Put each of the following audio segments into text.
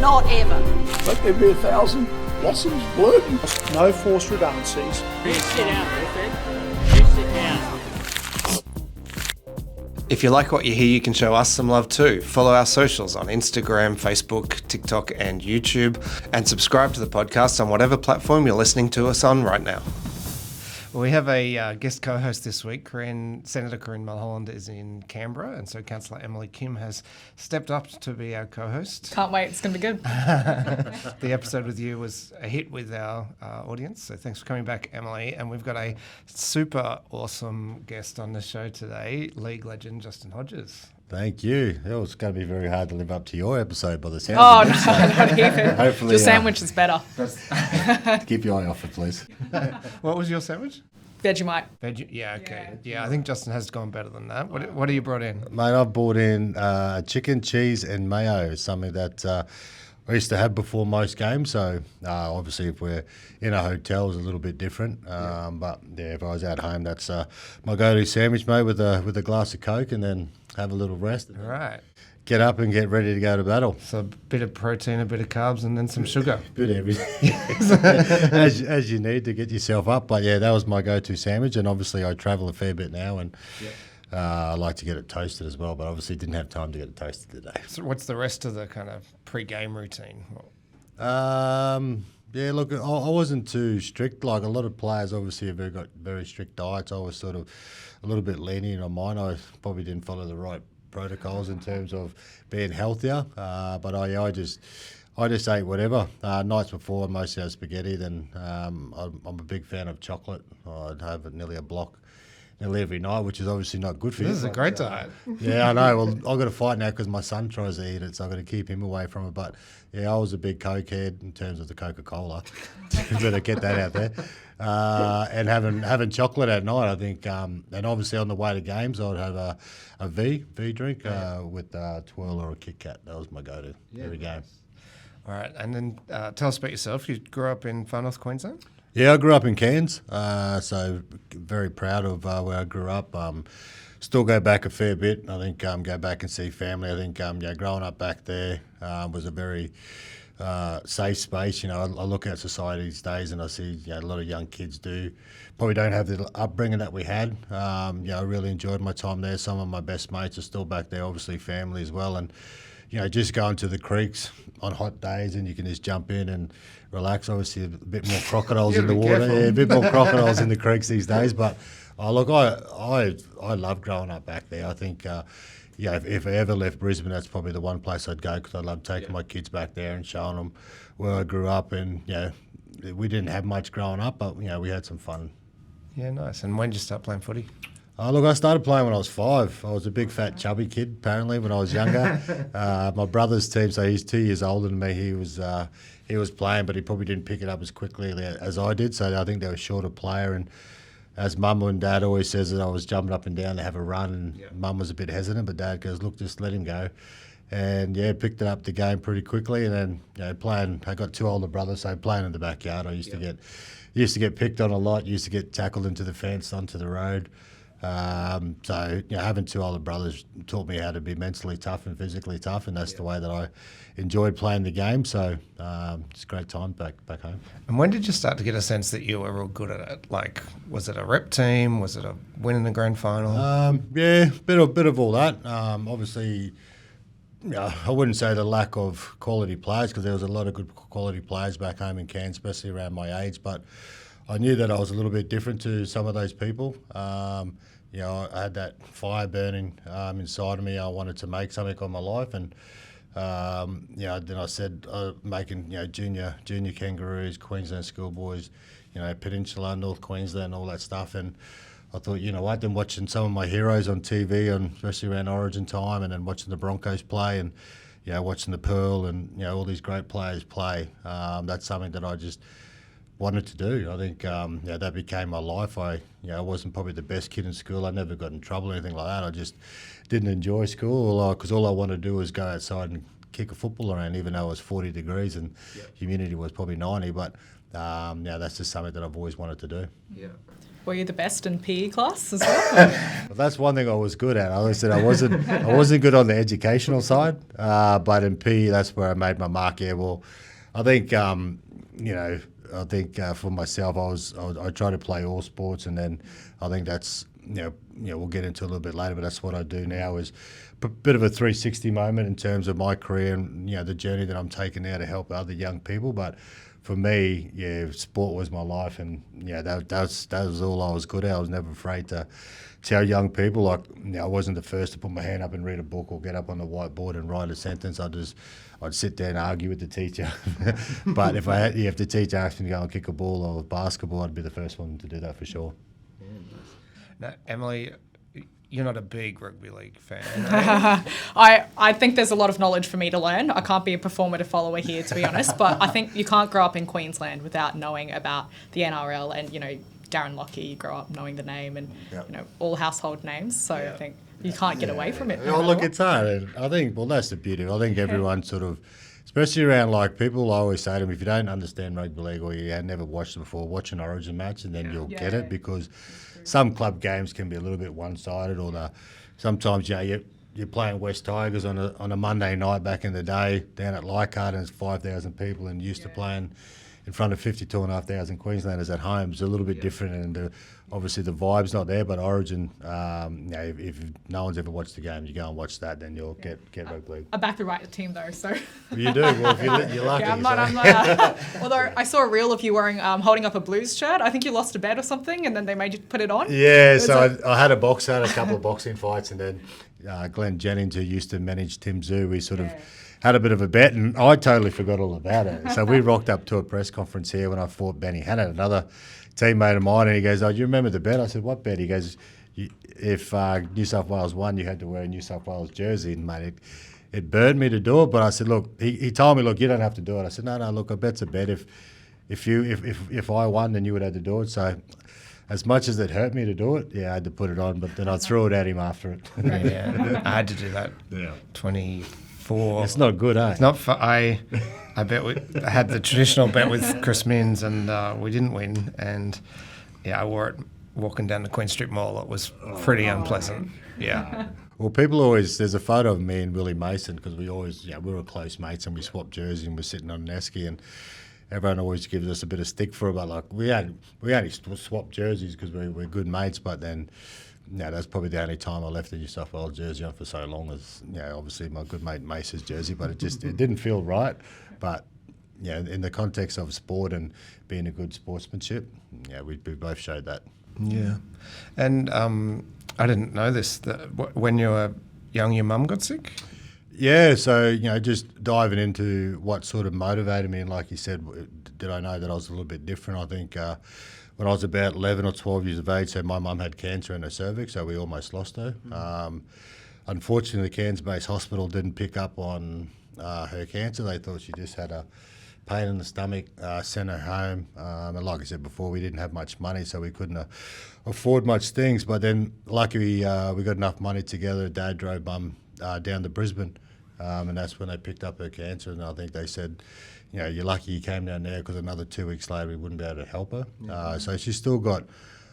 not ever. Let there be 1,000 blossoms bloom. No forced redundancies. You sit down, Griffin. You sit down. If you like what you hear, you can show us some love too. Follow our socials on Instagram, Facebook, TikTok and YouTube, and subscribe to the podcast on whatever platform you're listening to us on right now. Well, we have a guest co-host this week. Senator Corinne Mulholland is in Canberra, and so Councillor Emily Kim has stepped up to be our co-host. Can't wait, it's going to be good. The episode with you was a hit with our audience, so thanks for coming back, Emily. And we've got a super awesome guest on the show today, league legend Justin Hodges. Thank you. It was going to be very hard to live up to your episode by the sound Oh, of it. no, not even. Hopefully, Your sandwich is better. keep your eye off it, please. What was your sandwich? Vegemite. Yeah, okay. Yeah, I think Justin has gone better than that. What have you brought in? Mate, I've brought in chicken, cheese and mayo, something that I used to have before most games. So obviously if we're in a hotel, it's a little bit different. But yeah, if I was at home, that's my go-to sandwich, mate, with a glass of Coke and then have a little rest. All right. Get up and get ready to go to battle. So a bit of protein, a bit of carbs, and then some sugar. Bit of everything, as you need to get yourself up. But yeah, that was my go-to sandwich, and obviously I travel a fair bit now, and I like to get it toasted as well. But obviously didn't have time to get it toasted today. So what's the rest of the kind of pre-game routine? Yeah, look, I wasn't too strict. Like a lot of players, obviously, have got very strict diets. I was sort of a little bit lenient on mine. I probably didn't follow the right protocols in terms of being healthier, but I just ate whatever. Nights before, I mostly had spaghetti. Then I'm a big fan of chocolate. I'd have nearly a block nearly every night, which is obviously not good for you. This is a great diet. Yeah, I know. Well, I've got to fight now because my son tries to eat it, so I've got to keep him away from it. But yeah, I was a big Coke head in terms of the Coca-Cola. Better get that out there. And having chocolate at night, I think. And obviously on the way to games, I'd have a V drink with a twirl or a Kit Kat. That was my go-to every game. All right, and then tell us about yourself. You grew up in Far North Queensland? Yeah, I grew up in Cairns, so very proud of where I grew up. Still go back a fair bit. I think go back and see family. I think growing up back there was a very safe space. I look at society these days and I see a lot of young kids probably don't have the upbringing that we had. I really enjoyed my time there. Some of my best mates are still back there, obviously family as well. And just going to the creeks on hot days and you can just jump in and relax. Obviously, a bit more crocodiles in the water. Yeah, a bit more crocodiles in the creeks these days. But look, I love growing up back there. I think, if I ever left Brisbane, that's probably the one place I'd go because I love taking my kids back there and showing them where I grew up. And we didn't have much growing up, but we had some fun. Yeah, nice. And when did you start playing footy? Look, I started playing when I was 5. I was a big, fat, chubby kid, apparently, when I was younger. My brother's team, so he's 2 years older than me, he was playing, but he probably didn't pick it up as quickly as I did, so I think they were short of player. And as Mum and Dad always says that I was jumping up and down to have a run, and Mum was a bit hesitant, but Dad goes, look, just let him go. And, picked it up the game pretty quickly. And then, playing, I got 2 older brothers, so playing in the backyard, I used to get picked on a lot, used to get tackled into the fence, onto the road. So having 2 older brothers taught me how to be mentally tough and physically tough, and that's the way that I enjoyed playing the game. So it's a great time back home. And when did you start to get a sense that you were real good at it? Like, was it a rep team? Was it a win in the grand final? Yeah, bit of all that. Obviously, I wouldn't say the lack of quality players because there was a lot of good quality players back home in Cairns, especially around my age, but I knew that I was a little bit different to some of those people. I had that fire burning inside of me. I wanted to make something of my life, and then I said making junior kangaroos, Queensland schoolboys, Peninsula, North Queensland, all that stuff. And I thought, what? Then watching some of my heroes on TV, especially around Origin time, and then watching the Broncos play, and watching the Pearl, and all these great players play. That's something that I just wanted to do. I think that became my life. I wasn't probably the best kid in school. I never got in trouble or anything like that. I just didn't enjoy school because all I wanted to do was go outside and kick a football around, even though it was 40 degrees and humidity was probably 90. But that's just something that I've always wanted to do. Yeah. Were you the best in PE class as well? Well, that's one thing I was good at. I always said I wasn't good on the educational side, but in PE, that's where I made my mark. Yeah, well, I think for myself, I try to play all sports, and then I think that's we'll get into a little bit later, but that's what I do now is a bit of a 360 moment in terms of my career and the journey that I'm taking now to help other young people, but. For me, sport was my life, and that was all I was good at. I was never afraid to tell young people, I wasn't the first to put my hand up and read a book or get up on the whiteboard and write a sentence. I'd sit there and argue with the teacher. But if the teacher asked me to go and kick a ball or basketball, I'd be the first one to do that for sure. Yeah, nice. Now, Emily, you're not a big rugby league fan. I think there's a lot of knowledge for me to learn. I can't be a performative follower here, to be honest, but I think you can't grow up in Queensland without knowing about the NRL and, Darren Lockyer, you grow up knowing the name and, all household names. So I think you can't get away from it. Oh, look, it's hard. I think, that's the beauty. I think everyone sort of, especially around people always say to me, if you don't understand rugby league or you had never watched it before, watch an Origin match and then you'll get it, because some club games can be a little bit one-sided, or sometimes you're playing West Tigers on a Monday night back in the day down at Leichhardt, and it's 5,000 people, and used to playing in front of 52,500 Queenslanders at home. It's a little bit different, and obviously the vibe's not there. But Origin, if no one's ever watched the game, you go and watch that, then you'll get rugby league. I back the right team though, so. You do. Well, if you're lucky. I'm not. Although I saw a reel of you wearing, holding up a Blues shirt. I think you lost a bet or something, and then they made you put it on. Yeah, so I had a couple of boxing fights, and then Glenn Jennings, who used to manage Tim Zoo, we sort of had a bit of a bet, and I totally forgot all about it. So we rocked up to a press conference here when I fought Benny Hannon, another teammate of mine, and he goes, "Oh, do you remember the bet?" I said, "What bet?" He goes, "If New South Wales won, you had to wear a New South Wales jersey." And mate, it burned me to do it, but I said, "Look," he told me, "Look, you don't have to do it." I said, "No, look, a bet's a bet. If I won, then you would have to do it." So, as much as it hurt me to do it, I had to put it on, but then I threw it at him after it. Yeah, I had to do that. Yeah, 24. It's not good, eh? It's not for I had the traditional bet with Chris Minns, and we didn't win. And I wore it walking down the Queen Street Mall. It was pretty unpleasant. Yeah. Well, there's a photo of me and Willie Mason, because we always, we were close mates, and we swapped jerseys and we're sitting on an esky, and everyone always gives us a bit of stick for it, but we only swapped jerseys because we're good mates. But then, that's probably the only time I left the New South Wales jersey on for so long, as obviously my good mate Mace's jersey, but it didn't feel right. But in the context of sport and being a good sportsmanship, we both showed that. Yeah, and I didn't know this. When you were young, your mum got sick? Yeah, so, just diving into what sort of motivated me, and like you said, did I know that I was a little bit different? I think when I was about 11 or 12 years of age, so my mum had cancer in her cervix, so we almost lost her. Unfortunately, the Cairns-based hospital didn't pick up on her cancer. They thought she just had a pain in the stomach, sent her home. And like I said before, we didn't have much money, so we couldn't afford much things. But then, luckily, we got enough money together. Dad drove Mum down to Brisbane, and that's when they picked up her cancer. And I think they said, you're lucky you came down there, because another 2 weeks later we wouldn't be able to help her. So she's still got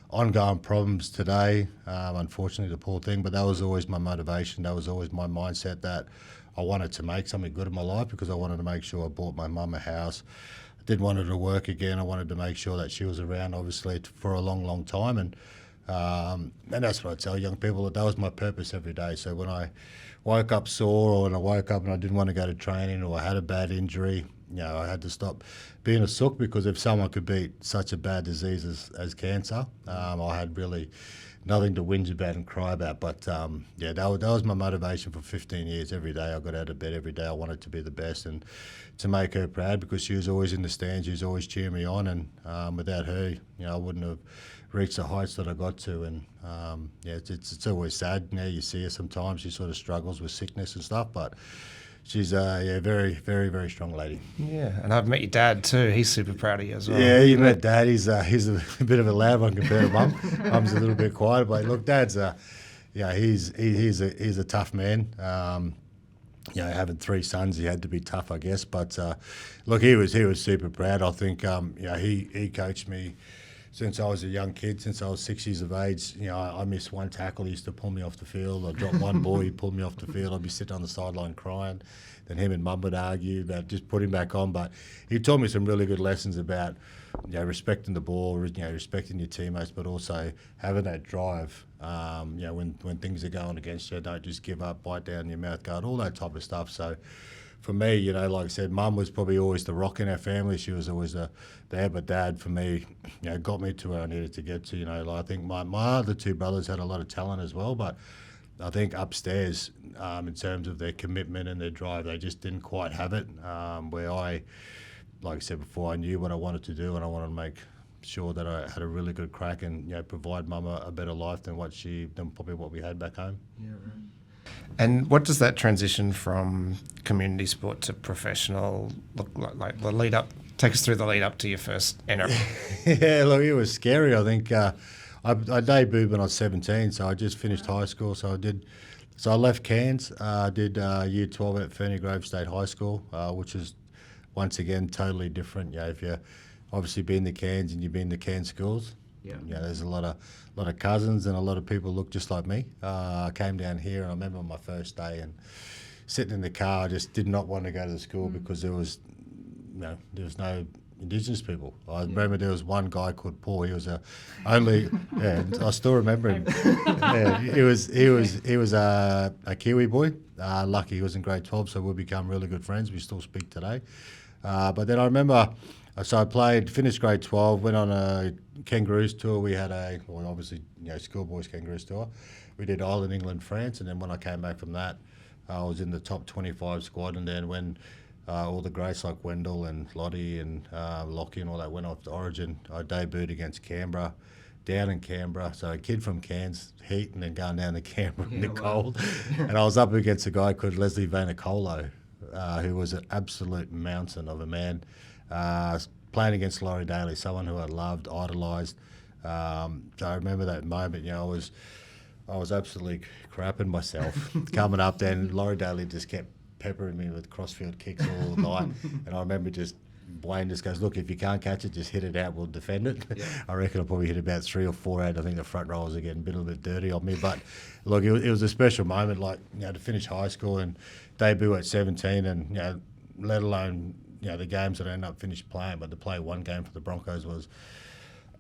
ongoing problems today, unfortunately, the poor thing. But that was always my motivation. That was always my mindset, that I wanted to make something good in my life, because I wanted to make sure I bought my mum a house. I didn't want her to work again. I wanted to make sure that she was around, obviously, for a long, long time. And that's what I tell young people, that was my purpose every day. So when I woke up sore, or when I woke up and I didn't want to go to training, or I had a bad injury, I had to stop being a sook, because if someone could beat such a bad disease as cancer, I had really nothing to whinge about and cry about. But that was my motivation for 15 years. Every day I got out of bed, every day I wanted to be the best and to make her proud, because she was always in the stands, she was always cheering me on, and without her, I wouldn't have reached the heights that I got to. And it's always sad. You see her sometimes, she sort of struggles with sickness and stuff, but she's a very, very, very strong lady. Yeah, and I've met your dad too. He's super proud of you as well. Yeah, you met Dad. He's a bit of a loud one compared to Mum. Mum's a little bit quiet, but look, Dad's he's a tough man. having 3 sons, he had to be tough, I guess. But look, he was super proud. I think he coached me since I was a young kid, since I was 6 years of age. I missed one tackle. He used to pull me off the field. I dropped one ball, he pulled me off the field. I'd be sitting on the sideline crying. Then him and Mum would argue about just putting back on. But he taught me some really good lessons about respecting the ball, respecting your teammates, but also having that drive. When things are going against you, don't just give up, bite down your mouth guard, all that type of stuff. So for me, like I said, Mum was probably always the rock in our family. She was always there, but Dad, for me, got me to where I needed to get to. I think my other 2 brothers had a lot of talent as well, but I think upstairs, in terms of their commitment and their drive, they just didn't quite have it. Where I, like I said before, I knew what I wanted to do, and I wanted to make sure that I had a really good crack and provide Mum a better life than probably what we had back home. Yeah, right. And what does that transition from community sport to professional look like the lead up? Take us through the lead up to your first NRL. Yeah, look, it was scary. I think I debuted when I was 17, so I just finished high school. So I left Cairns, did year 12 at Ferny Grove State High School, which is once again totally different. If you're obviously been to Cairns and you've been to Cairns schools, there's a lot of cousins and a lot of people look just like me. I came down here and I remember my first day and sitting in the car, I just did not want to go to the school because there was no Indigenous people. I remember there was one guy called Paul. He was I still remember him. He was a Kiwi boy. Lucky he was in grade 12, so we've become really good friends. We still speak today. But then I remember, so I finished grade 12, went on a Kangaroos tour. We had obviously schoolboys Kangaroos tour. We did Ireland, England, France, and then when I came back from that, I was in the top 25 squad. And then when all the greats like Wendell and Lottie and Lockie and all that went off to Origin, I debuted against Canberra, down in Canberra. So a kid from Cairns, heat, and then going down to Canberra in the cold. And I was up against a guy called Leslie Vanacolo, who was an absolute mountain of a man, playing against Laurie Daly, someone who I loved, idolised. So I remember that moment. I was absolutely crapping myself coming up there, and Laurie Daly just kept peppering me with crossfield kicks all night. And I remember Wayne just goes, look, if you can't catch it, just hit it out, we'll defend it. Yeah. I reckon I probably hit about 3 or 4 out. I think the front rows are getting a little bit dirty on me. But look, it was a special moment, to finish high school and debut at 17 and, let alone, the games that I ended up finished playing, but to play one game for the Broncos was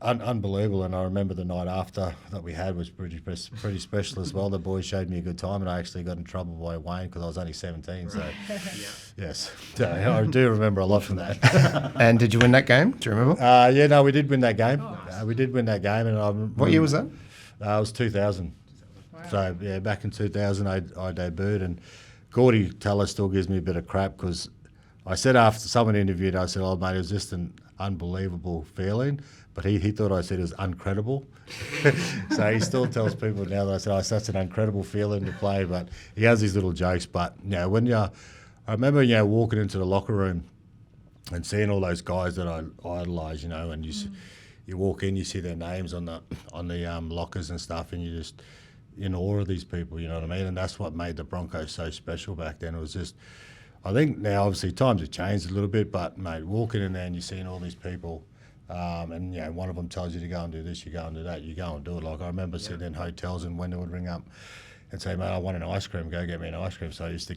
unbelievable. And I remember the night after that we had was pretty special as well. The boys showed me a good time, and I actually got in trouble by Wayne because I was only 17. So, yes, so I do remember a lot from that. And did you win that game? Do you remember? We did win that game. We did win that game. And what year was that? It was 2000. Wow. So, back in 2000, I debuted, and Gordy Teller still gives me a bit of crap because I said after someone interviewed, I said, mate, it was just an unbelievable feeling. But he thought I said it was uncredible. So he still tells people now that I said, it's such an incredible feeling to play. But he has these little jokes. But, I remember, walking into the locker room and seeing all those guys that I idolise, and you walk in, you see their names on the lockers and stuff, and you're just in awe of these people, you know what I mean? And that's what made the Broncos so special back then. It was just, I think now obviously times have changed a little bit, but, mate, walking in there and you're seeing all these people, and one of them tells you to go and do this, you go and do that, you go and do it. Like I remember sitting in hotels and Wendell would ring up and say, mate, I want an ice cream, go get me an ice cream. So I used to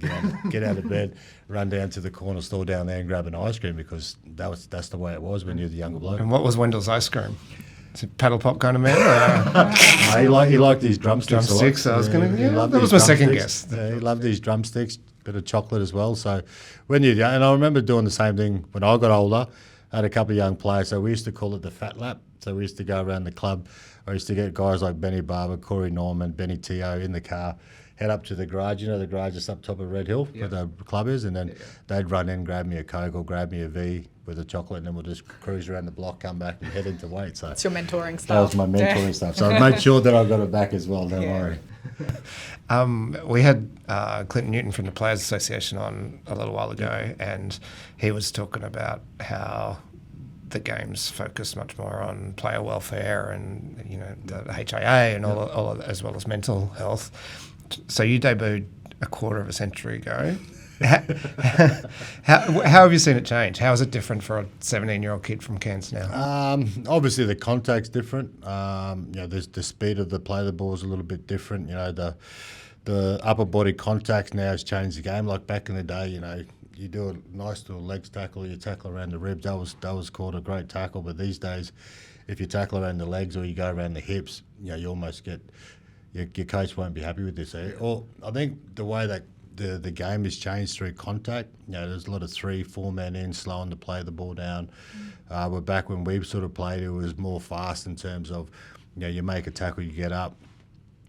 get out of bed, run down to the corner store down there and grab an ice cream because that's the way it was when you were the younger bloke. And what was Wendell's ice cream? Is it paddle pop kind of man? He liked these drumsticks. Drumsticks, I was going to, that was my second guess. He loved these drumsticks, bit of chocolate as well. So when you're young, and I remember doing the same thing when I got older. I had a couple of young players, so we used to call it the fat lap. So we used to go around the club. I used to get guys like Benny Barber, Corey Norman, Benny Teo in the car, head up to the garage. The garage is up top of Red Hill where the club is, and then they'd run in, grab me a Coke or grab me a V with a chocolate, and then we'll just cruise around the block, come back and head into weight. So it's your mentoring stuff. That was my mentoring stuff. So I made sure that I got it back as well, don't worry. We had Clinton Newton from the Players Association on a little while ago, and he was talking about how the games focus much more on player welfare and the HIA and all of, as well as mental health. So you debuted a quarter of a century ago. How have you seen it change? How is it different for a 17-year-old kid from Cairns now? Obviously, the contact's different. The speed of the play of the ball is a little bit different. The upper body contact now has changed the game. Like back in the day, you do a nice little legs tackle, you tackle around the ribs. That was called a great tackle. But these days, if you tackle around the legs or you go around the hips, you almost get your coach won't be happy with this. Or I think the way that the game has changed through contact. There's a lot of 3-4 men in, slowing the play of the ball down. We're back when we sort of played, it was more fast in terms of, you make a tackle, you get up,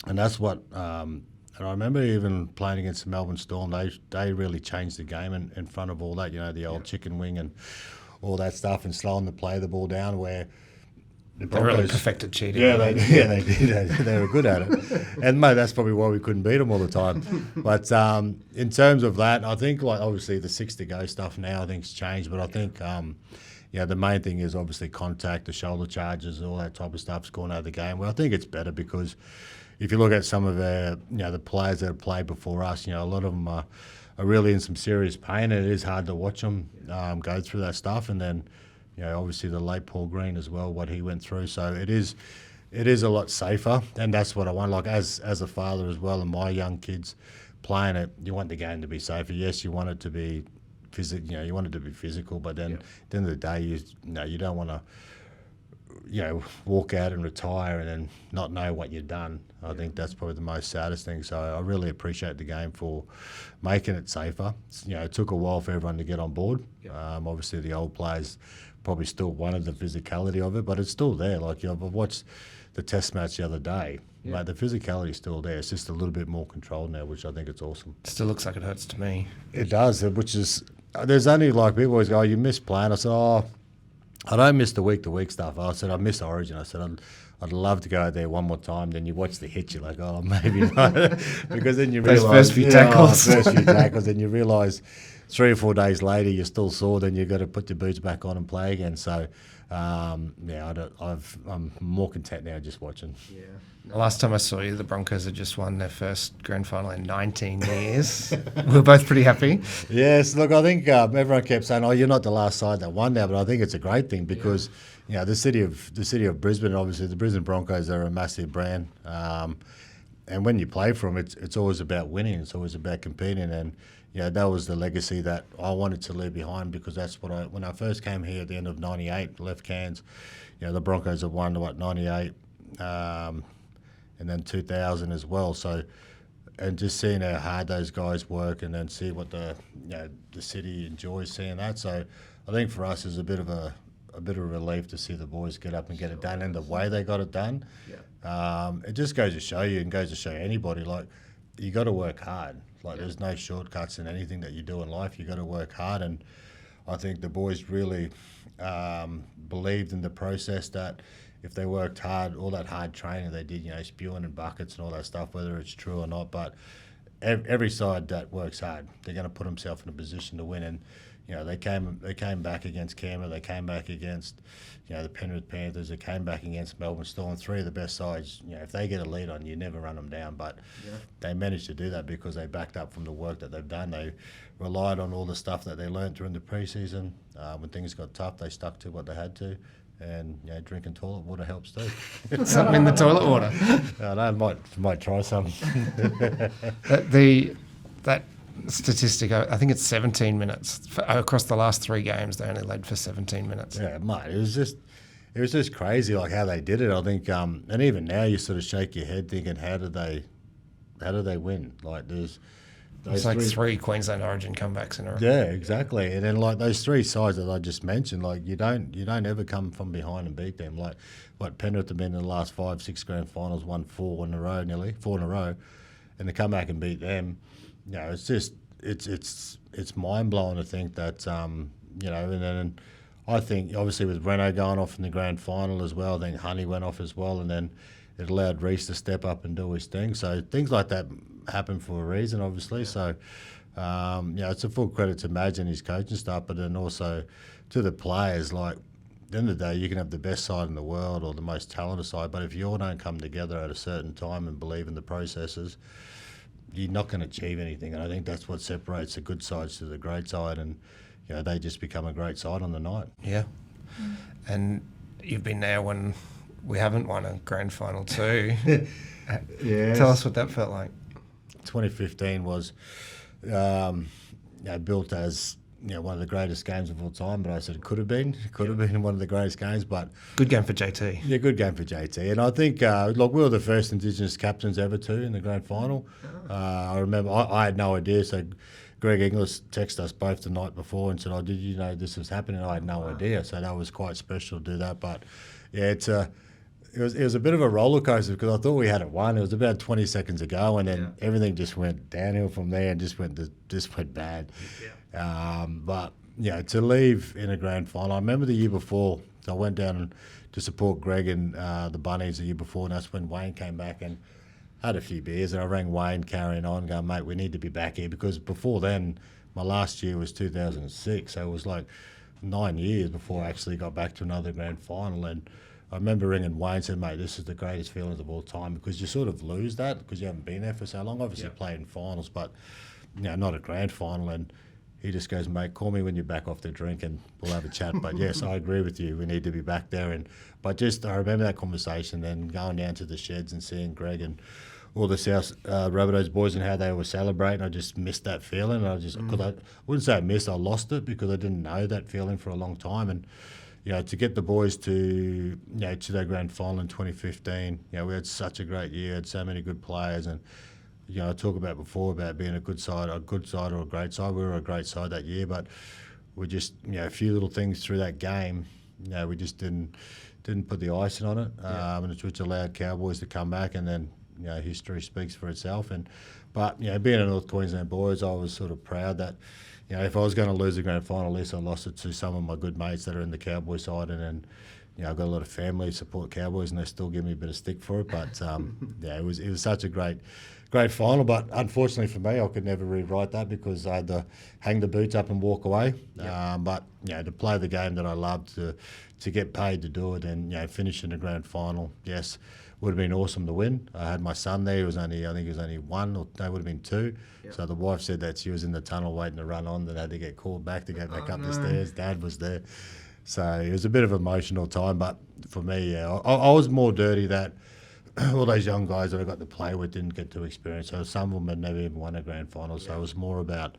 and that's what. And I remember even playing against the Melbourne Storm, they really changed the game in front of all that. The old chicken wing and all that stuff, and slowing the play of the ball down where. The Broncos, they really perfected cheating. Yeah, they did. They were good at it. And, mate, that's probably why we couldn't beat them all the time. But in terms of that, I think, obviously the 6-to-go stuff now I think's changed. But I think, the main thing is obviously contact, the shoulder charges, all that type of stuff's gone out of the game. Well, I think it's better because if you look at some of the players that have played before us, a lot of them are really in some serious pain. And it is hard to watch them go through that stuff. And then, obviously the late Paul Green as well, what he went through. So it is a lot safer, and that's what I want. Like as a father as well, and my young kids playing it, you want the game to be safer. Yes, you want it to be physical. You want it to be physical, but then at the end of the day, you don't want to, walk out and retire and then not know what you've done. I think that's probably the most saddest thing. So I really appreciate the game for making it safer. It took a while for everyone to get on board. Obviously, the old players probably still wanted the physicality of it, but it's still there. Like, I've watched the test match the other day. Mate, the physicality's still there. It's just a little bit more controlled now, which I think it's awesome. Still looks like it hurts to me. It does, which is, there's only like people always go, you miss playing. I said, I don't miss the week-to-week stuff. I said, I miss Origin. I said, I'd love to go out there one more time. Then you watch the hit, you're like, maybe not. Because then you realise... Those first few tackles. Then you realise 3 or 4 days later you're still sore, then you've got to put your boots back on and play again. So, I'm more content now just watching. Yeah. The last time I saw you, the Broncos had just won their first grand final in 19 years. We were both pretty happy. Yes, look, I think everyone kept saying, you're not the last side that won now, but I think it's a great thing because the city of Brisbane, obviously the Brisbane Broncos are a massive brand, and when you play for them, it's always about winning. It's always about competing, and that was the legacy that I wanted to leave behind because that's what when I first came here at the end of '98, left Cairns, the Broncos have won '98. And then 2000 as well. So, and just seeing how hard those guys work, and then see what the city enjoys seeing that. So, I think for us is a bit of a relief to see the boys get up and get it done, and the way they got it done. It just goes to show you, and goes to show anybody, like, you got to work hard. Like, there's no shortcuts in anything that you do in life. You got to work hard, and I think the boys really believed in the process that. If they worked hard, all that hard training they did, spewing in buckets and all that stuff, whether it's true or not, but every side that works hard, they're going to put themselves in a position to win. And they came back against Canberra, they came back against the Penrith Panthers, they came back against Melbourne Storm, 3 of the best sides. If they get a lead on you, never run them down. But they managed to do that because they backed up from the work that they've done. They relied on all the stuff that they learned during the preseason. When things got tough, they stuck to what they had to. And drinking toilet water helps too. Something in the toilet water. I might try some. That statistic, I think it's 17 minutes across the last 3 games. They only led for 17 minutes. Yeah, mate, it was just crazy, like how they did it. I think, and even now you sort of shake your head thinking, how did they win? Like it's like 3 Queensland Origin comebacks in a row. Yeah, exactly. And then like those 3 sides that I just mentioned, like you don't ever come from behind and beat them. Like what Penrith have been in the last 5-6 grand finals, won 4 in a row, and to come back and beat them, it's just it's mind blowing to think that and then I think obviously with Reno going off in the grand final as well, then Honey went off as well, and then it allowed Reece to step up and do his thing. So things like that happen for a reason, obviously. So, it's a full credit to Madge and his coaching staff, but then also to the players. Like, at the end of the day, you can have the best side in the world or the most talented side, but if you all don't come together at a certain time and believe in the processes, you're not going to achieve anything. And I think that's what separates the good sides to the great side, and they just become a great side on the night. Yeah. And you've been there when we haven't won a grand final too. Tell us what that felt like. 2015 was built as one of the greatest games of all time, but I said it could have been one of the greatest games. But good game for JT. Yeah, good game for JT. And I think we were the first Indigenous captains ever too in the grand final. I remember I had no idea, so Greg Inglis texted us both the night before and said, "Oh, did you know this was happening?" I had no idea, so that was quite special to do that. But yeah, it was a bit of a roller coaster because I thought we had it won. It was about 20 seconds ago, and then everything just went downhill from there and just went bad. But to leave in a grand final, I remember the year before. So I went down to support Greg and the Bunnies the year before, and that's when Wayne came back and had a few beers. And I rang Wayne carrying on, going, "Mate, we need to be back here," because before then, my last year was 2006, so it was like 9 years before I actually got back to another grand final. And I remember ringing Wayne and saying, "Mate, this is the greatest feelings of all time," because you sort of lose that because you haven't been there for so long. Obviously played in finals, but not a grand final. And he just goes, "Mate, call me when you're back off the drink and we'll have a chat." But yes, I agree with you. We need to be back there. But I remember that conversation, then going down to the sheds and seeing Greg and all the South Rabbitohs boys and how they were celebrating. I just missed that feeling. Cause I wouldn't say I missed, I lost it because I didn't know that feeling for a long time. And to get the boys to that grand final in 2015, we had such a great year, had so many good players, and I talk about before about being a good side or a great side. We were a great side that year, but we just a few little things through that game, we just didn't put the icing on it, and which allowed Cowboys to come back, and then history speaks for itself. But being a North Queensland boys, I was sort of proud that if I was going to lose the grand final, at least I lost it to some of my good mates that are in the Cowboy side, and then I've got a lot of family support Cowboys, and they still give me a bit of stick for it. But it was such a great final. But unfortunately for me, I could never rewrite that because I had to hang the boots up and walk away. But to play the game that I loved, to get paid to do it, and finish in the grand final, yes, would have been awesome to win. I had my son there. I think he was only one, or no, it would have been two. So the wife said that she was in the tunnel waiting to run on, that had to get called back to go back up the stairs. Dad was there. So it was a bit of an emotional time, but for me, I was more dirty that all those young guys that I got to play with didn't get to experience. So some of them had never even won a grand final. So it was more about,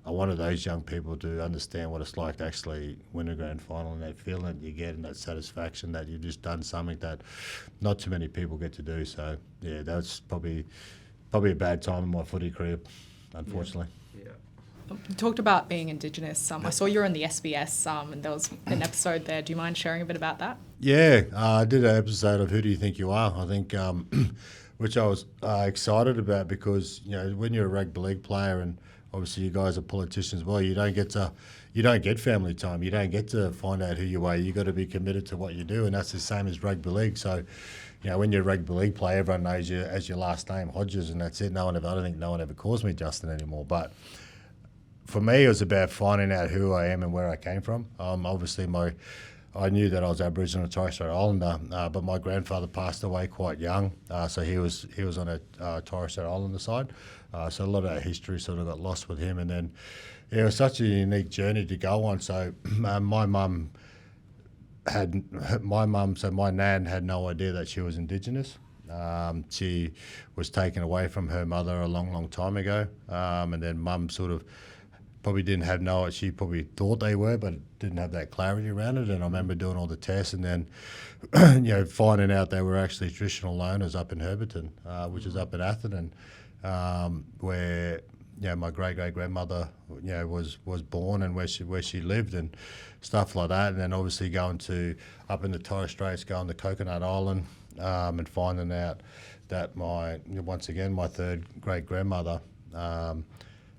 I wanted those young people to understand what it's like to actually win a grand final, and that feeling that you get and that satisfaction that you've just done something that not too many people get to do. So yeah, that's probably a bad time in my footy career, unfortunately. You talked about being Indigenous. I saw you were in the SBS, and there was an episode there. Do you mind sharing a bit about that? Yeah, I did an episode of Who Do You Think You Are? I think, which I was excited about because when you're a rugby league player, and obviously you guys are politicians, well, you don't get family time. You don't get to find out who you are. You got to be committed to what you do, and that's the same as rugby league. So, when you're a rugby league player, everyone knows you as your last name, Hodges, and that's it. I don't think no one ever calls me Justin anymore, but for me, it was about finding out who I am and where I came from. Obviously, I knew that I was Aboriginal and Torres Strait Islander, but my grandfather passed away quite young, so he was on a Torres Strait Islander side. So a lot of that history sort of got lost with him, and then it was such a unique journey to go on. So my nan had no idea that she was Indigenous. She was taken away from her mother a long, long time ago, and then Mum sort of probably didn't have she probably thought they were, but didn't have that clarity around it. And I remember doing all the tests and then, finding out they were actually traditional owners up in Herberton, which is up in Atherton, where, my great-great-grandmother, was born, and where she lived and stuff like that. And then obviously going to up in the Torres Straits, going to Coconut Island, and finding out that my third great-grandmother,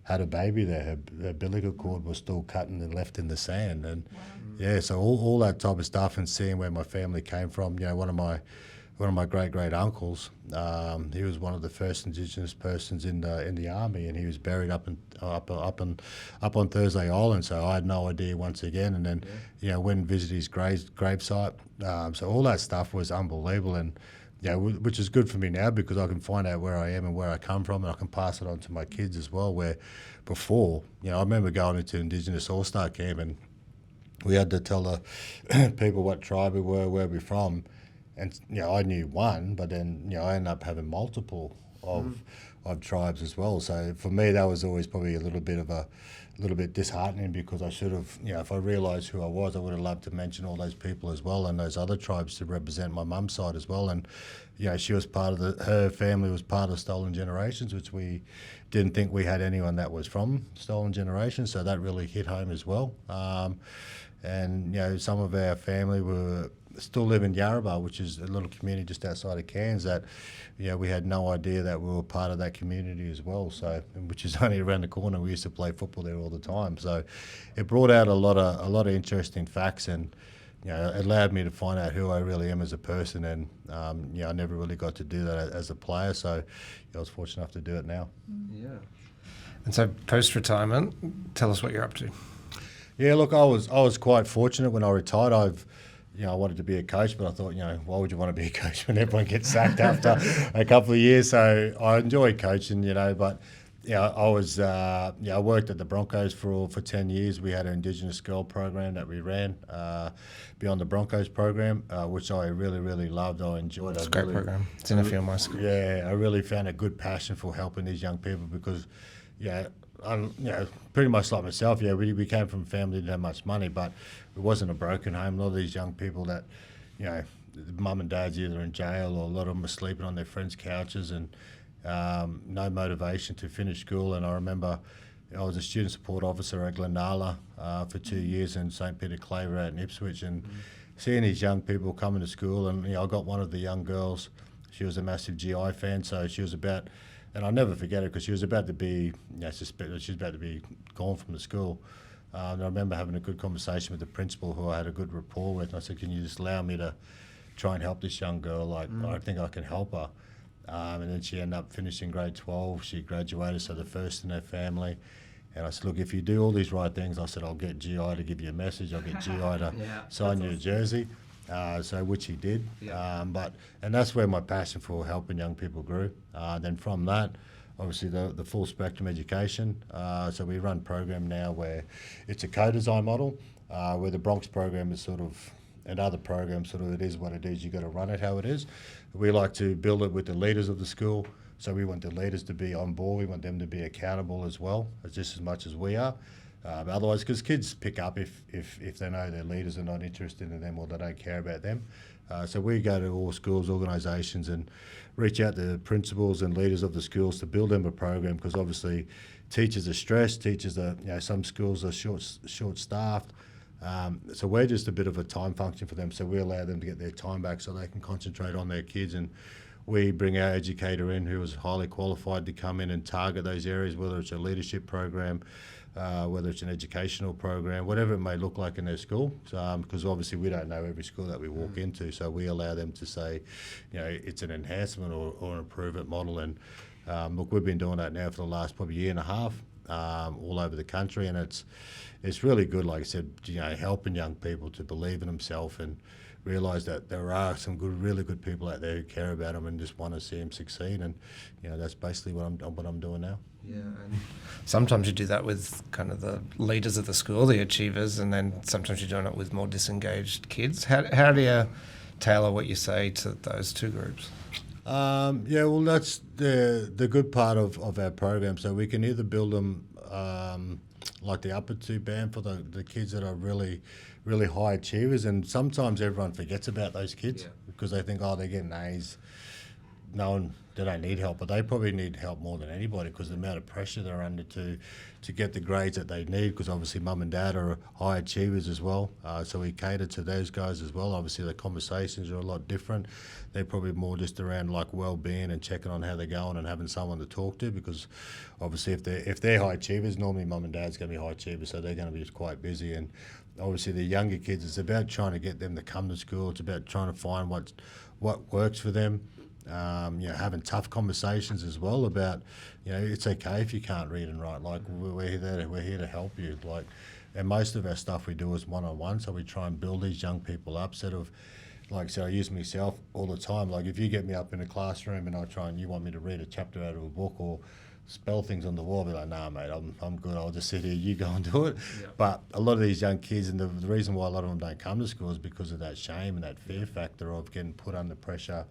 had a baby there. Her umbilical cord was still cut and left in the sand, and so all that type of stuff, and seeing where my family came from. One of my great uncles, he was one of the first Indigenous persons in the army, and he was buried up on Thursday Island. So I had no idea once again, and then went and visited his gravesite. So all that stuff was unbelievable, and which is good for me now because I can find out where I am and where I come from, and I can pass it on to my kids as well. Where before, I remember going into Indigenous All-Star Camp and we had to tell the people what tribe we were, where we're from, and I knew one, but then I ended up having multiple of tribes as well. So for me, that was always probably a little bit disheartening because I should have, if I realised who I was, I would have loved to mention all those people as well and those other tribes to represent my mum's side as well. And she was part of her family was part of Stolen Generations, which we didn't think we had anyone that was from Stolen Generations, so that really hit home as well. And some of our family were still live in Yarrabah, which is a little community just outside of Cairns that, we had no idea that we were part of that community as well. So, which is only around the corner. We used to play football there all the time. So, it brought out a lot of interesting facts, and it allowed me to find out who I really am as a person. And I never really got to do that as a player. So, I was fortunate enough to do it now. Yeah. And so, post-retirement, tell us what you're up to. Yeah, look, I was quite fortunate when I retired. I wanted to be a coach, but I thought, why would you want to be a coach when everyone gets sacked after a couple of years? So I enjoyed coaching, but I was, I worked at the Broncos for 10 years. We had an Indigenous girl program that we ran beyond the Broncos program, which I really, really loved. I enjoyed it. It's a great program. It's in a few of my schools. Yeah, I really found a good passion for helping these young people because, pretty much like myself, we came from a family that didn't have much money, but it wasn't a broken home. A lot of these young people that, mum and dad's either in jail or a lot of them are sleeping on their friends' couches and no motivation to finish school. And I remember I was a student support officer at Glenalla for 2 years in St. Peter Claver out in Ipswich, and seeing these young people coming to school. And I got one of the young girls, she was a massive GI fan, so she was about, and I'll never forget it because she was about to be, suspected she was about to be gone from the school. And I remember having a good conversation with the principal who I had a good rapport with. And I said, can you just allow me to try and help this young girl? I think I can help her. And then she ended up finishing grade 12. She graduated, so the first in her family. And I said, look, if you do all these right things, I said, I'll get GI to give you a message. I'll get GI to sign you a jersey. So which he did. And that's where my passion for helping young people grew. Then from that, obviously the full spectrum education. So we run a program now where it's a co-design model, where the Bronx program is sort of, and other programs sort of, it is what it is, you got to run it how it is. We like to build it with the leaders of the school. So we want the leaders to be on board, we want them to be accountable as well, just as much as we are. Otherwise, because kids pick up if they know their leaders are not interested in them or they don't care about them. So we go to all schools, organisations, and reach out to principals and leaders of the schools to build them a program, because obviously teachers are stressed, teachers are, some schools are short-staffed. So we're just a bit of a time function for them, so we allow them to get their time back so they can concentrate on their kids. And we bring our educator in who is highly qualified to come in and target those areas, whether it's a leadership program, whether it's an educational program, whatever it may look like in their school, because obviously we don't know every school that we walk into, so we allow them to say, it's an enhancement or an improvement model. And look, we've been doing that now for the last probably year and a half, all over the country, and it's really good, like I said, helping young people to believe in themselves and realise that there are some really good people out there who care about them and just want to see them succeed. And that's basically what I'm doing now. Yeah, and sometimes you do that with kind of the leaders of the school, the achievers, and then sometimes you're doing it with more disengaged kids. How do you tailor what you say to those two groups? Well, that's the good part of our program. So we can either build them like the upper two band for the kids that are really, really high achievers, and sometimes everyone forgets about those kids because they think, they're getting A's. They don't need help, but they probably need help more than anybody because the amount of pressure they're under to get the grades that they need, because obviously mum and dad are high achievers as well. So we cater to those guys as well. Obviously the conversations are a lot different. They're probably more just around like well-being and checking on how they're going and having someone to talk to, because obviously if they're high achievers, normally mum and dad's going to be high achievers, so they're going to be quite busy. And obviously the younger kids, it's about trying to get them to come to school. It's about trying to find what works for them. Having tough conversations as well about, it's okay if you can't read and write. Like we're here to help you. Like, and most of our stuff we do is one-on-one, so we try and build these young people up instead of like I said, I use myself all the time. Like if you get me up in a classroom and you want me to read a chapter out of a book or spell things on the wall, I'll be like, nah, mate, I'm good. I'll just sit here. You go and do it. Yeah. But a lot of these young kids, and the reason why a lot of them don't come to school is because of that shame and that fear factor of getting put under pressure.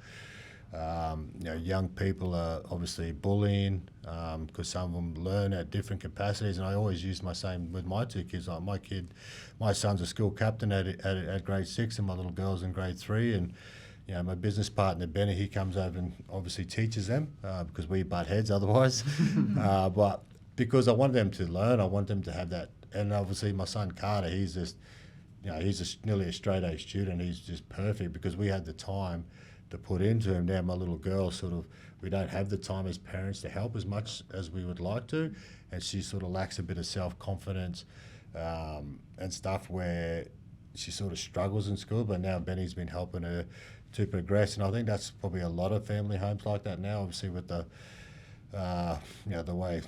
Young people are obviously bullying because some of them learn at different capacities, and I always use my same with my two kids. Like my son's a school captain at grade 6, and my little girl's in grade 3, and my business partner Benny, he comes over and obviously teaches them because we butt heads otherwise. But because I want them to learn, I want them to have that, and obviously my son Carter, he's just nearly a straight A student. He's just perfect because we had the time to put into him. Now my little girl we don't have the time as parents to help as much as we would like to, and she sort of lacks a bit of self-confidence and stuff where she sort of struggles in school, but now Benny's been helping her to progress, and I think that's probably a lot of family homes like that now, obviously with the the way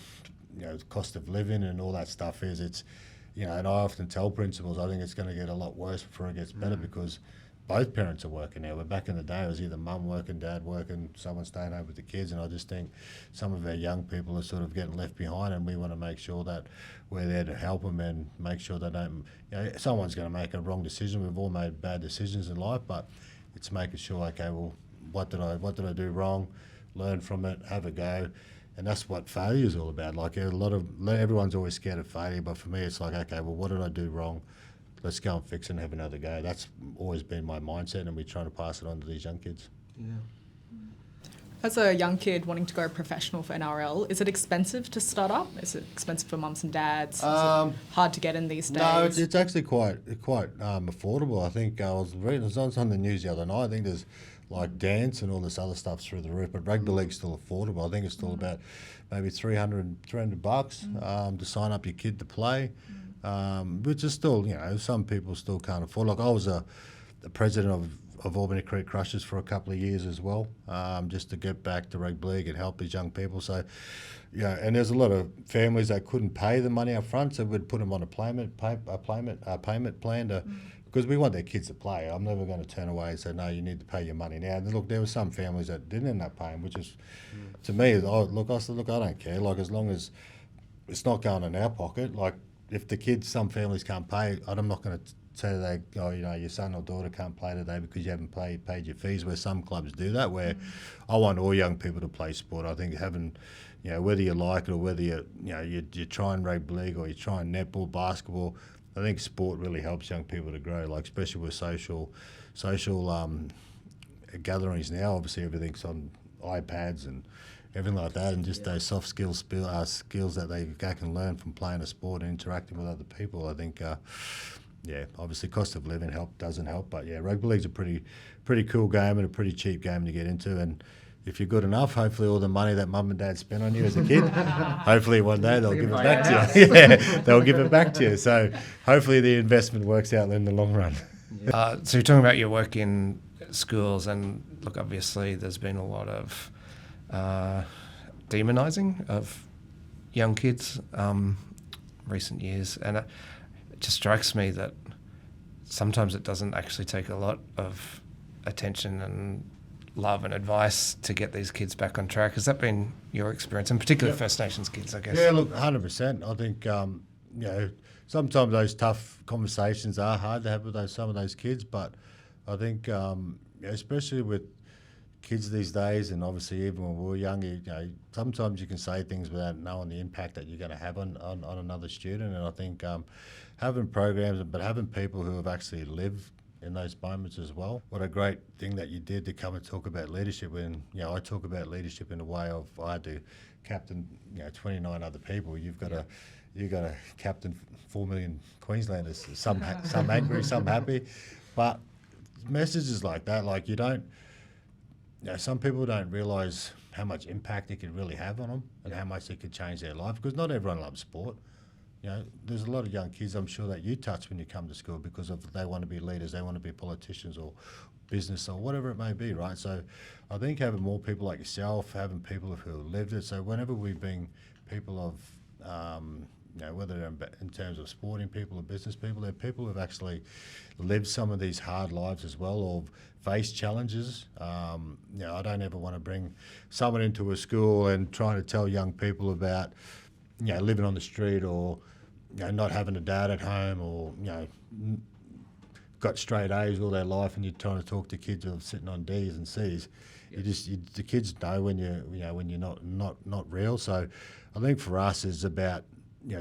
the cost of living and all that stuff is. It's and I often tell principals I think it's going to get a lot worse before it gets better because both parents are working now. But back in the day, it was either mum working, dad working, someone staying home with the kids. And I just think some of our young people are sort of getting left behind, and we want to make sure that we're there to help them and make sure they don't. Someone's going to make a wrong decision. We've all made bad decisions in life, but it's making sure, okay, well, what did I do wrong? Learn from it, have a go. And that's what failure is all about. Like everyone's always scared of failure, but for me, it's like, okay, well, what did I do wrong? Let's go and fix it and have another go. That's always been my mindset, and we're trying to pass it on to these young kids. Yeah. As a young kid wanting to go professional for NRL, is it expensive to start up? Is it expensive for mums and dads? Is it hard to get in these days? No, it's actually quite affordable. I think I was on the news the other night. I think there's like dance and all this other stuff through the roof, but rugby league's still affordable. I think it's still about maybe $300 to sign up your kid to play. Which is still, some people still can't afford. Like I was the president of Albany Creek Crushers for a couple of years as well, just to get back to rugby league and help these young people. So, and there's a lot of families that couldn't pay the money up front, so we'd put them on a payment plan because we want their kids to play. I'm never going to turn away and say, no, you need to pay your money now. And look, there were some families that didn't end up paying, which is, to me, I don't care. Like, as long as it's not going in our pocket, like, if some families can't pay, I'm not going to say your son or daughter can't play today because you haven't paid your fees, where some clubs do that, where I want all young people to play sport. I think having, whether you like it or whether you're trying rugby league or you're trying netball, basketball, I think sport really helps young people to grow, like especially with social gatherings now. Obviously everything's on iPads and everything like that, and just those soft skills that they can learn from playing a sport and interacting with other people. I think, obviously cost of living doesn't help, but rugby league's a pretty cool game and a pretty cheap game to get into. And if you're good enough, hopefully all the money that mum and dad spent on you as a kid, hopefully one day they'll give it back to you. They'll give it back to you. So hopefully the investment works out in the long run. So you're talking about your work in schools, and look, obviously there's been a lot of demonising of young kids recent years, and it just strikes me that sometimes it doesn't actually take a lot of attention and love and advice to get these kids back on track. Has that been your experience, in particular First Nations kids, I guess? Yeah, look, 100%. I think sometimes those tough conversations are hard to have with some of those kids, but I think especially with kids these days, and obviously even when we were young, sometimes you can say things without knowing the impact that you're going to have on another student. And I think having programs, but having people who have actually lived in those moments as well. What a great thing that you did to come and talk about leadership. When I talk about leadership in a way of I had to captain 29 other people. You've got to captain 4 million Queenslanders. Some angry, some happy, but messages like that, like you don't. Some people don't realise how much impact it could really have on them and how much it could change their life, because not everyone loves sport. There's a lot of young kids, I'm sure, that you touch when you come to school because they want to be leaders, they want to be politicians or business or whatever it may be, right? So I think having more people like yourself, having people who have lived it, so whenever we bring people of whether they're in terms of sporting people or business people, they're people who've actually lived some of these hard lives as well, or faced challenges. I don't ever want to bring someone into a school and trying to tell young people about, living on the street, or not having a dad at home, or got straight A's all their life, and you're trying to talk to kids who are sitting on D's and C's. The kids know when you're not real. So I think for us it's about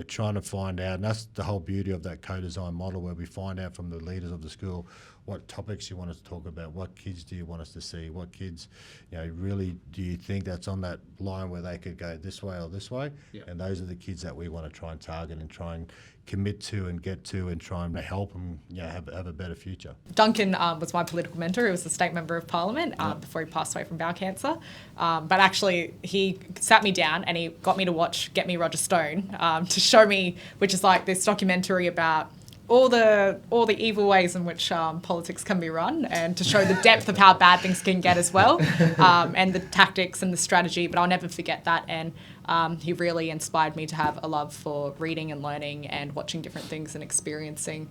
trying to find out, and that's the whole beauty of that co-design model, where we find out from the leaders of the school what topics you want us to talk about, what kids do you want us to see, what kids really do you think that's on that line where they could go this way or this way. And those are the kids that we want to try and target and try and commit to and get to and try and help them have a better future. Duncan was my political mentor. He was a state member of parliament before he passed away from bowel cancer. But actually, he sat me down and he got me to watch Get Me Roger Stone to show me, which is like this documentary about all the evil ways in which politics can be run, and to show the depth of how bad things can get as well, and the tactics and the strategy. But I'll never forget that. And he really inspired me to have a love for reading and learning and watching different things and experiencing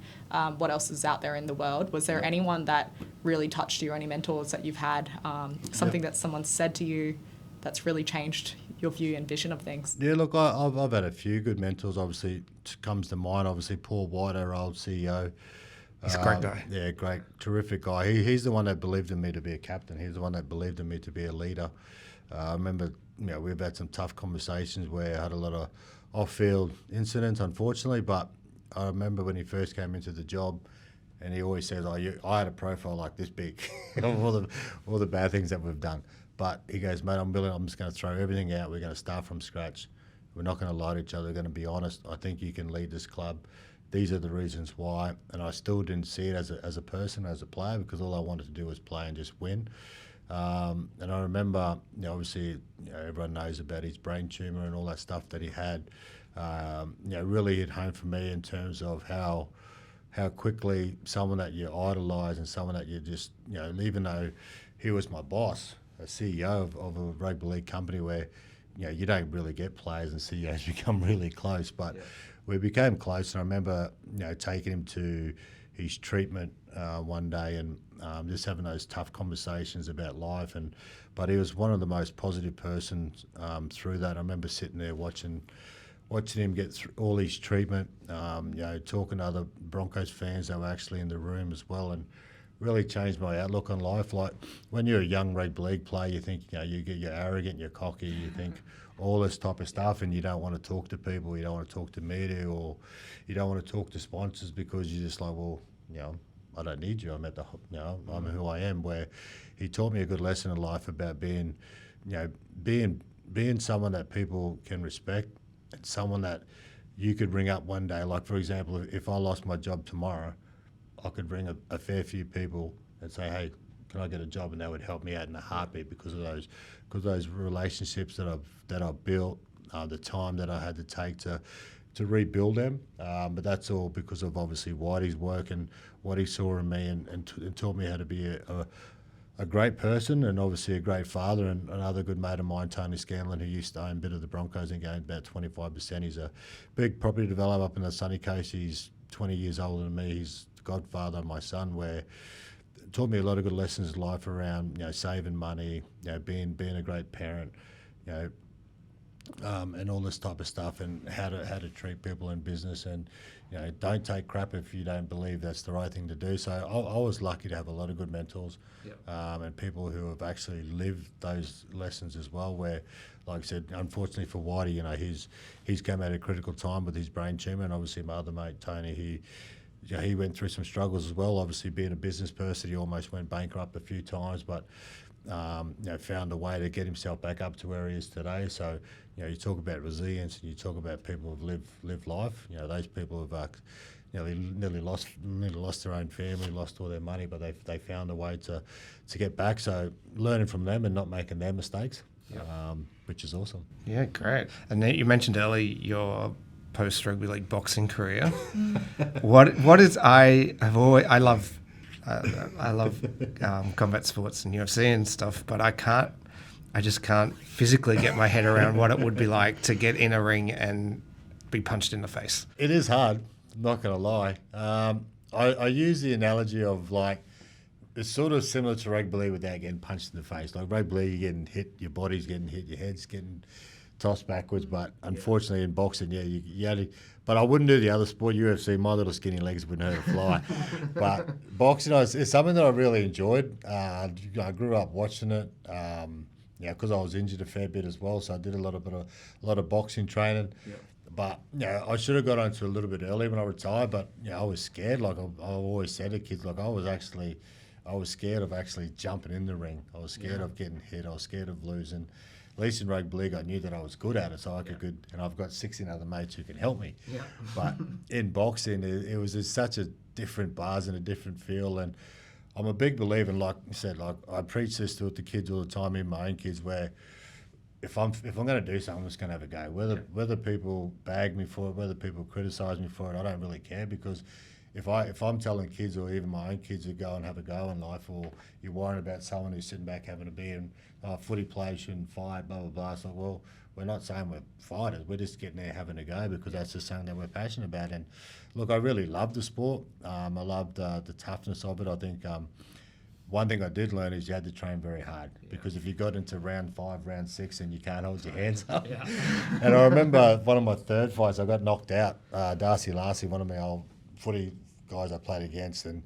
what else is out there in the world. Was there anyone that really touched you, or any mentors that you've had, something that someone said to you that's really changed your view and vision of things? Yeah, look, I've had a few good mentors. Obviously, comes to mind, obviously, Paul White, our old CEO. He's a great guy. Yeah, great, terrific guy. He's the one that believed in me to be a captain. He's the one that believed in me to be a leader. I remember, we've had some tough conversations where I had a lot of off-field incidents, unfortunately, but I remember when he first came into the job, and he always says, I had a profile like this big, all the bad things that we've done. But he goes, mate, I'm just going to throw everything out. We're going to start from scratch. We're not going to lie to each other. We're going to be honest. I think you can lead this club. These are the reasons why. And I still didn't see it as a person, as a player, because all I wanted to do was play and just win. And I remember, obviously, everyone knows about his brain tumour and all that stuff that he had. Really hit home for me in terms of how quickly someone that you idolise and someone that you just, even though he was my boss, a CEO of a rugby league company where, you don't really get players and CEOs become really close, but we became close. And I remember, taking him to his treatment one day and just having those tough conversations about life. But he was one of the most positive persons through that. I remember sitting there watching him get through all his treatment, talking to other Broncos fans that were actually in the room as well, and really changed my outlook on life. Like, when you're a young rugby league player, you think, you're arrogant, you're cocky, you think all this type of stuff, and you don't want to talk to people, you don't want to talk to media, or you don't want to talk to sponsors, because you're just like, well, I don't need you. I'm I'm who I am. Where he taught me a good lesson in life about being someone that people can respect, and someone that you could ring up one day. Like, for example, if I lost my job tomorrow, I could ring a fair few people and say, hey, can I get a job? And they would help me out in a heartbeat because of those relationships that I've built, the time that I had to take to rebuild them. But that's all because of, obviously, Whitey's work and what he saw in me and taught me how to be a great person, and obviously a great father. And another good mate of mine, Tony Scanlon, who used to own a bit of the Broncos and gained about 25%. He's a big property developer up in the sunny coast. He's 20 years older than me. He's godfather of my son, where it taught me a lot of good lessons in life around saving money, being a great parent, and all this type of stuff, and how to treat people in business, and don't take crap if you don't believe that's the right thing to do. So I was lucky to have a lot of good mentors, and people who have actually lived those lessons as well. Where, like I said, unfortunately for Whitey, he's come at a critical time with his brain tumour, and obviously my other mate Tony, he went through some struggles as well. Obviously, being a business person, he almost went bankrupt a few times, but found a way to get himself back up to where he is today. So, you talk about resilience, and you talk about people who've lived life. Those people have nearly lost their own family, lost all their money, but they found a way to get back. So, learning from them and not making their mistakes, which is awesome. Yeah, great. And then you mentioned earlier your post-rugby league boxing career. What is I love combat sports and UFC and stuff, but I just can't physically get my head around what it would be like to get in a ring and be punched in the face? It is hard, I'm not going to lie. I use the analogy of like, it's sort of similar to rugby league without getting punched in the face. Like rugby league, you're getting hit, your body's getting hit, your head's getting tossed backwards. But unfortunately in boxing, you only, but I wouldn't do the other sport, UFC. My little skinny legs wouldn't hurt a fly. But boxing is something that I really enjoyed. I grew up watching it. Because I was injured a fair bit as well, so I did a lot of boxing training. Yep. But I should have got onto it a little bit earlier when I retired. But I was scared. Like I always said to kids, like I was scared of actually jumping in the ring. I was scared of getting hit. I was scared of losing. At least in rugby league, I knew that I was good at it, so I could. And I've got 16 other mates who can help me. Yeah. But in boxing, it was just such a different buzz and a different feel. And I'm a big believer, and like I said, like I preach this to the kids all the time, in my own kids, where if I'm going to do something, I'm just going to have a go. Whether people bag me for it, whether people criticise me for it, I don't really care, because if I'm telling kids, or even my own kids, to go and have a go in life, or you're worrying about someone who's sitting back having a beer and footy players shouldn't fight, blah blah blah. It's like, well, we're not saying we're fighters. We're just getting there having a go, because that's just something that we're passionate about. And look, I really loved the sport. I loved the toughness of it. I think one thing I did learn is you had to train very hard, because if you got into round 5, round 6, and you can't hold your hands up. And I remember one of my third fights, I got knocked out. Darcy Lassie, one of my old footy guys I played against, and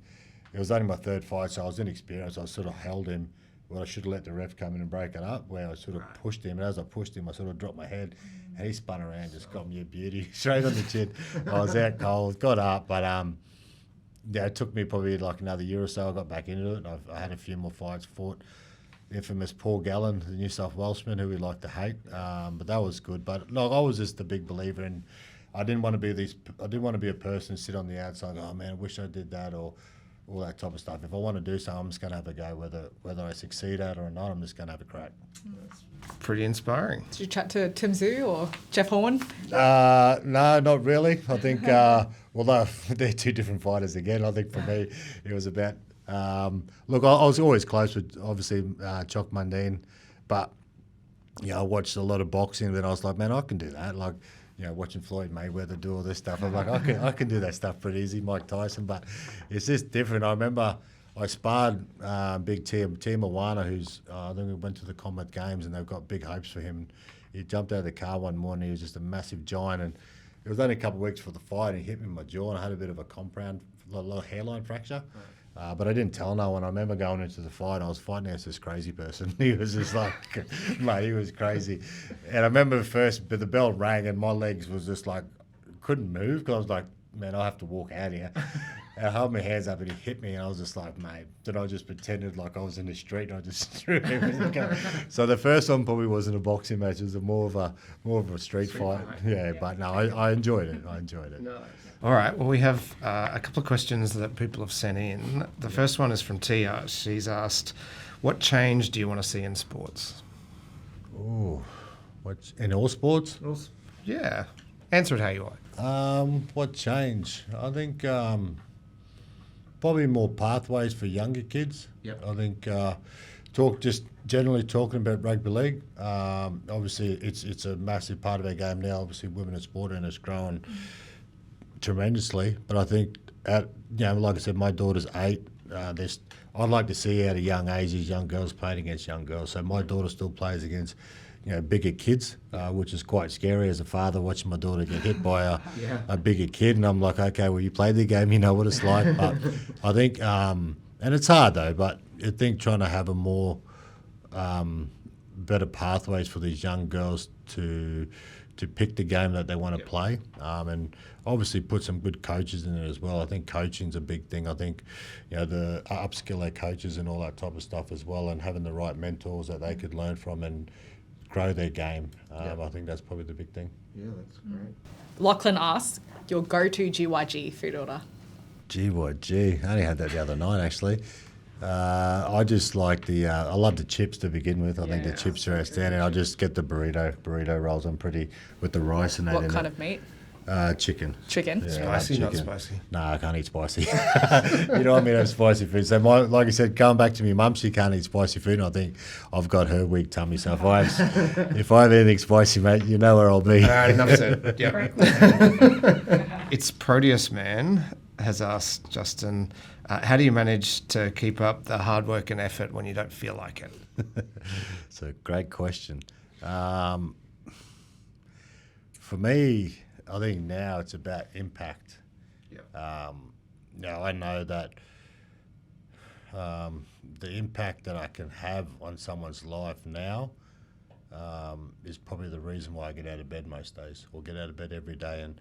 it was only my third fight, so I was inexperienced. I sort of held him. Well, I should have let the ref come in and break it up, where I sort of pushed him. And as I pushed him, I sort of dropped my head, and he spun around, just got me a beauty straight on the chin. I was out cold, got up, but it took me probably like another year or so. I got back into it. I had a few more fights, fought the infamous Paul Gallen, the New South Welshman, who we like to hate, but that was good. But look, I was just a big believer in. I didn't want to be a person sit on the outside, oh man, I wish I did that, or all that type of stuff. If I want to do something, I'm just going to have a go, whether I succeed at it or not. I'm just going to have a crack. Pretty inspiring. Did you chat to Tim Zhu or Jeff Horn? No, not really. I think, they're two different fighters again. I think for me, it was about, look, I was always close with, obviously, Choc Mundine, but, I watched a lot of boxing, then I was like, man, I can do that. Like, watching Floyd Mayweather do all this stuff, I'm like, I can do that stuff pretty easy, Mike Tyson, but it's just different. I remember I sparred big Tia Moana, who's, I think we went to the Commonwealth Games, and they've got big hopes for him. He jumped out of the car one morning, he was just a massive giant, and it was only a couple of weeks for the fight, and he hit me in my jaw, and I had a bit of a compound, a little hairline fracture. But I didn't tell no one. I remember going into the fight, I was fighting against this crazy person. He was just like, mate, he was crazy. And I remember the bell rang, and my legs was just like, couldn't move, because I was like, man, I'll have to walk out here. And I held my hands up, and he hit me, and I was just like, mate. Then I just pretended like I was in the street, and I just threw everything. So the first one probably wasn't a boxing match; it was more of a street fight. Yeah, but no, I enjoyed it. No. All right. Well, we have a couple of questions that people have sent in. The first one is from Tia. She's asked, "What change do you want to see in sports?" Ooh, in all sports? Yeah. Answer it how you like. What change? I think probably more pathways for younger kids. Yep. I think just generally talking about rugby league. Obviously, it's a massive part of our game now. Obviously, women in sport, and it's growing tremendously. But I think like I said, my daughter's 8. I'd like to see at a young age these young girls playing against young girls. So my daughter still plays against bigger kids, which is quite scary as a father, watching my daughter get hit by a bigger kid. And I'm like, okay, well, you play the game, you know what it's like. But I think, and it's hard though, but I think trying to have a more better pathways for these young girls to pick the game that they want to play, and obviously put some good coaches in it as well. I think coaching's a big thing. I think the upskill their coaches and all that type of stuff as well, and having the right mentors that they could learn from and grow their game. I think that's probably the big thing. Yeah, that's great. Lachlan asks, your go-to GYG food order? GYG, I only had that the other night actually. I just like I love the chips to begin with. I think the chips are outstanding. I just get the burrito rolls. I'm pretty with the rice and that. What kind of meat? Chicken. Chicken. Yeah, Spicy, not chicken. spicy. No, I can't eat spicy. You don't want me to have spicy food. So, like I said, going back to my mum, she can't eat spicy food, and I think I've got her weak tummy. So if I have anything spicy, mate, you know where I'll be. All right, enough said. Yep. It's Proteus Man has asked Justin, how do you manage to keep up the hard work and effort when you don't feel like it? It's a great question. For me, I think now it's about impact. Now I know that the impact that I can have on someone's life now is probably the reason why I get out of bed most days, or get out of bed every day. And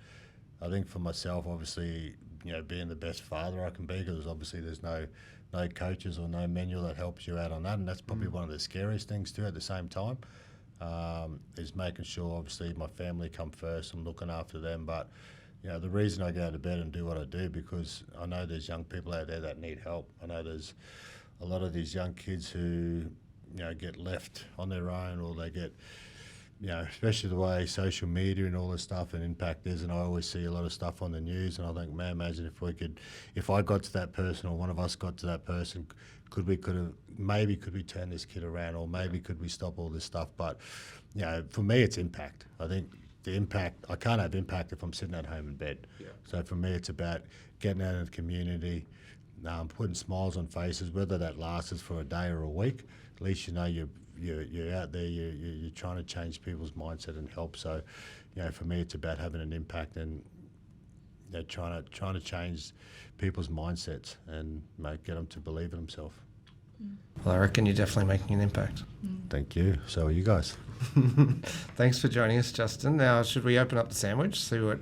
I think for myself, obviously, being the best father I can be, because obviously there's no coaches or no manual that helps you out on that, and that's probably one of the scariest things too at the same time. Is making sure, obviously, my family come first. I'm looking after them, but the reason I go out of bed and do what I do, because I know there's young people out there that need help. I know there's a lot of these young kids who get left on their own, or they get, especially the way social media and all this stuff and impact is. And I always see a lot of stuff on the news, and I think, man, imagine if I got to that person, or one of us got to that person, could we turn this kid around, or maybe could we stop all this stuff? But for me, it's impact. I think the impact, I can't have impact if I'm sitting at home in bed. So for me, it's about getting out in the community, putting smiles on faces, whether that lasts for a day or a week. At least you're out there, you're trying to change people's mindset and help. So for me, it's about having an impact and trying to change people's mindsets and get them to believe in themselves. Well, I reckon you're definitely making an impact. Thank you. So are you guys. Thanks for joining us, Justin. Now, should we open up the sandwich, see how it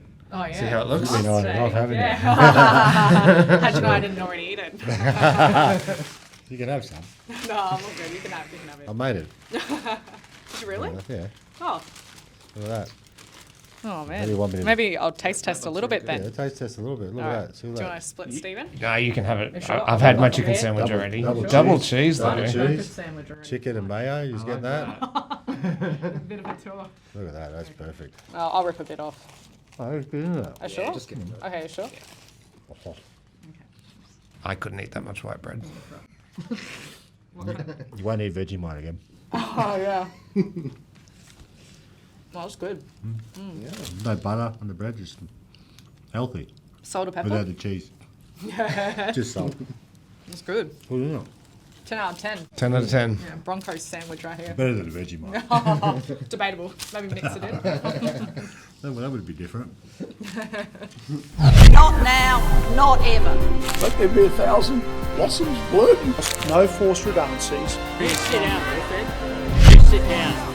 looks? Been on and off, haven't you? How'd you know I didn't already eat it? You can have some. No, I'm all good. You can have it. I made it. Did you really? Yeah. Oh. Look at that. Oh, How do you want me man. to- Maybe I'll taste test a little bit Yeah, then. taste test a little bit. Look All at right. that. See Do you that. want to split, Stephen? No, you can have it. You sure? I've had my chicken Yeah. sandwich already. Double cheese, though. cheese. Sandwich already. Chicken and mayo. You just get that? A bit of a tour. Look at that. That's perfect. I'll rip a bit off. Oh, it's good, isn't it? Are you sure? just give me that. Okay, sure. Oh. I couldn't eat that much white bread. You won't need Vegemite again. Oh, yeah. Well, that's good. No butter on the bread, just healthy. Salt or pepper? Without the cheese. Just salt. It's good. Well, yeah. 10 out of 10. 10 out of 10. Yeah, Broncos sandwich right here. Better than a Vegemite. Debatable. Maybe mix it in. Well, that would be different. Not now, not ever. Let there be 1,000 blossoms bloom. No forced redundancies. You sit down, Wilfred. You sit down.